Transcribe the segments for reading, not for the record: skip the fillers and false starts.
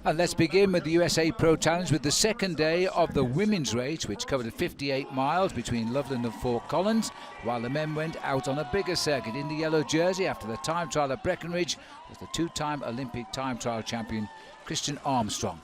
And let's begin with the USA Pro Challenge with the second day of the women's race, which covered 58 miles between Loveland and Fort Collins, while the men went out on a bigger circuit. In the yellow jersey after the time trial at Breckenridge was the two-time Olympic time trial champion Christian Armstrong.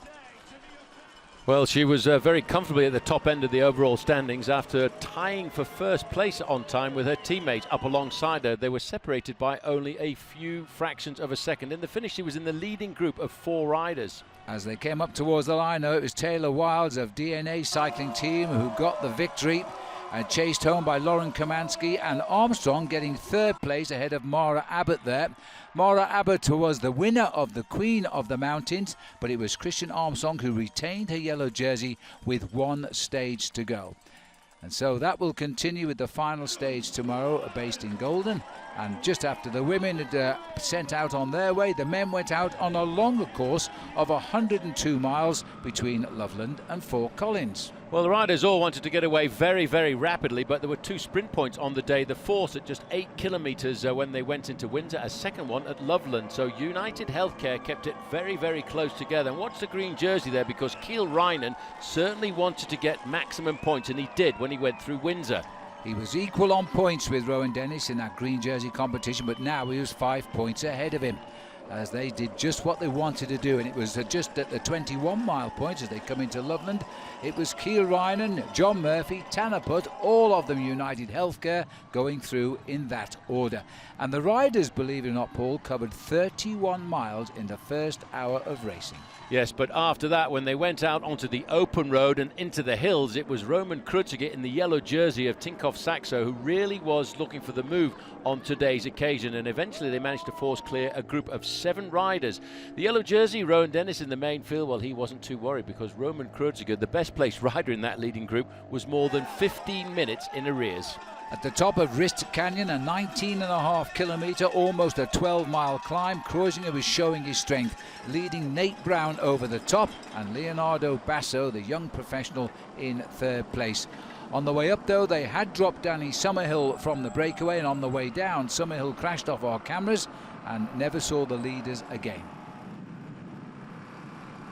Well, she was very comfortably at the top end of the overall standings after tying for first place on time with her teammates up alongside her. They were separated by only a few fractions of a second. In the finish, she was in the leading group of 4 riders. As they came up towards the line, though, it was Taylor Wilds of DNA Cycling Team who got the victory, and chased home by Lauren Kamansky, and Armstrong getting third place ahead of Mara Abbott there. Mara Abbott was the winner of the Queen of the Mountains, but it was Christian Armstrong who retained her yellow jersey with 1 stage to go. And so that will continue with the final stage tomorrow, based in Golden. And just after the women had sent out on their way, the men went out on a longer course of 102 miles between Loveland and Fort Collins. Well, the riders all wanted to get away very, very rapidly, but there were 2 sprint points on the day. The fourth at just 8 kilometres when they went into Windsor, a second one at Loveland. So United Healthcare kept it very, very close together. And watch the green jersey there, because Kiel Reinen certainly wanted to get maximum points, and he did when he went through Windsor. He was equal on points with Rowan Dennis in that green jersey competition, but now he was 5 points ahead of him, as they did just what they wanted to do. And it was just at the 21-mile point as they come into Loveland. It was Kiel Reinen, John Murphy, Tanner Putt, all of them United Healthcare, going through in that order. And the riders, believe it or not, Paul, covered 31 miles in the first hour of racing. Yes, but after that, when they went out onto the open road and into the hills, it was Roman Kreuziger in the yellow jersey of Tinkoff Saxo who really was looking for the move on today's occasion, and eventually they managed to force clear a group of 7 riders. The yellow jersey, Rowan Dennis in the main field, well, he wasn't too worried, because Roman Kreuziger, the best placed rider in that leading group, was more than 15 minutes in arrears. At the top of Wrist Canyon, a 19.5 kilometre, almost a 12-mile climb, Kreuziger was showing his strength, leading Nate Brown over the top, and Leonardo Basso, the young professional, in third place. On the way up, though, they had dropped Danny Summerhill from the breakaway, and on the way down, Summerhill crashed off our cameras and never saw the leaders again.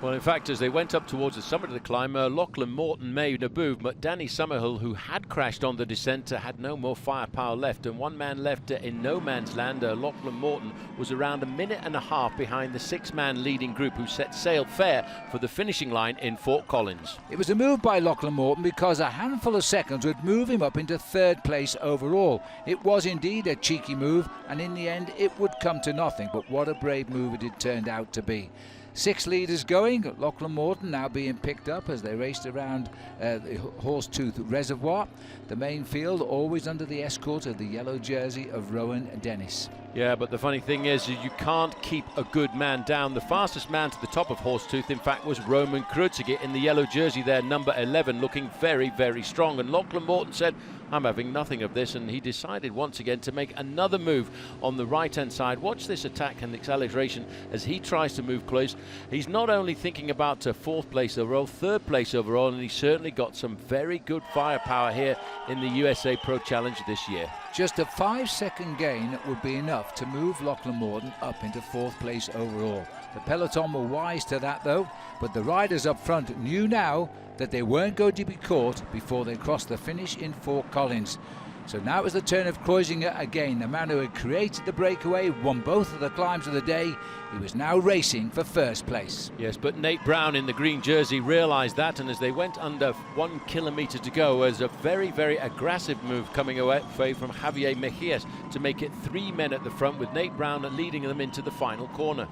Well, in fact, as they went up towards the summit of the climb, Lachlan Morton made a move, but Danny Summerhill, who had crashed on the descent, had no more firepower left, and one man left in no man's land. Lachlan Morton was around a minute and a half behind the 6-man leading group, who set sail fair for the finishing line in Fort Collins. It was a move by Lachlan Morton, because a handful of seconds would move him up into third place overall. It was indeed a cheeky move, and in the end it would come to nothing, but what a brave move it had turned out to be. 6 leaders going, Lachlan Morton now being picked up as they raced around the Horsetooth Reservoir. The main field always under the escort of the yellow jersey of Rowan Dennis. Yeah, but the funny thing is you can't keep a good man down. The fastest man to the top of Horsetooth, in fact, was Roman Kreuziger in the yellow jersey there, number 11, looking very, very strong. And Lachlan Morton said, I'm having nothing of this, and he decided once again to make another move on the right-hand side. Watch this attack and acceleration as he tries to move close. He's not only thinking about 4th place overall, 3rd place overall, and he's certainly got some very good firepower here in the USA Pro Challenge this year. Just a 5-second gain would be enough to move Lachlan Morton up into 4th place overall. The peloton were wise to that, though, but the riders up front knew now that they weren't going to be caught before they crossed the finish in Fort Collins. So now it was the turn of Kreuziger again, the man who had created the breakaway, won both of the climbs of the day. He was now racing for first place. Yes, but Nate Brown in the green jersey realised that, and as they went under 1 kilometre to go, was a very, very aggressive move coming away from Javier Mejias to make it 3 men at the front, with Nate Brown leading them into the final corner.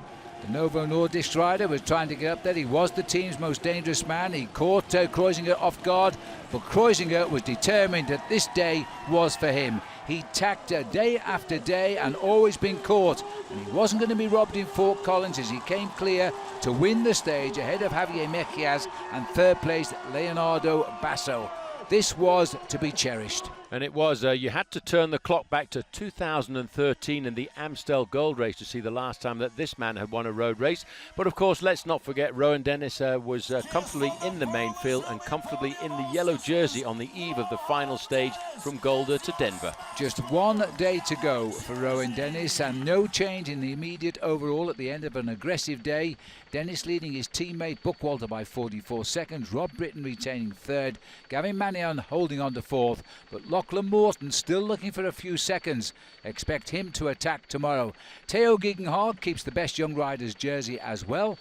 The Novo Nordisk rider was trying to get up there. He was the team's most dangerous man. He caught Kreuziger off guard, but Kreuziger was determined that this day was for him. He tacked day after day and always been caught, and he wasn't going to be robbed in Fort Collins as he came clear to win the stage ahead of Javier Mejias and third place Leonardo Basso. This was to be cherished. And it was, you had to turn the clock back to 2013 in the Amstel Gold Race to see the last time that this man had won a road race. But of course, let's not forget Rowan Dennis was comfortably in the main field and comfortably in the yellow jersey on the eve of the final stage from Golder to Denver. Just 1 day to go for Rowan Dennis, and no change in the immediate overall at the end of an aggressive day. Dennis leading his teammate Bookwalter by 44 seconds, Rob Britton retaining third, Gavin Mannion holding on to fourth, but Lachlan Morton still looking for a few seconds. Expect him to attack tomorrow. Theo Gegenhardt keeps the best young riders jersey as well.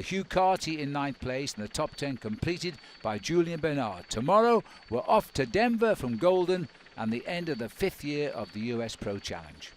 Hugh Carty in 9th place, and the top 10 completed by Julian Bernard. Tomorrow we're off to Denver from Golden and the end of the 5th year of the US Pro Challenge.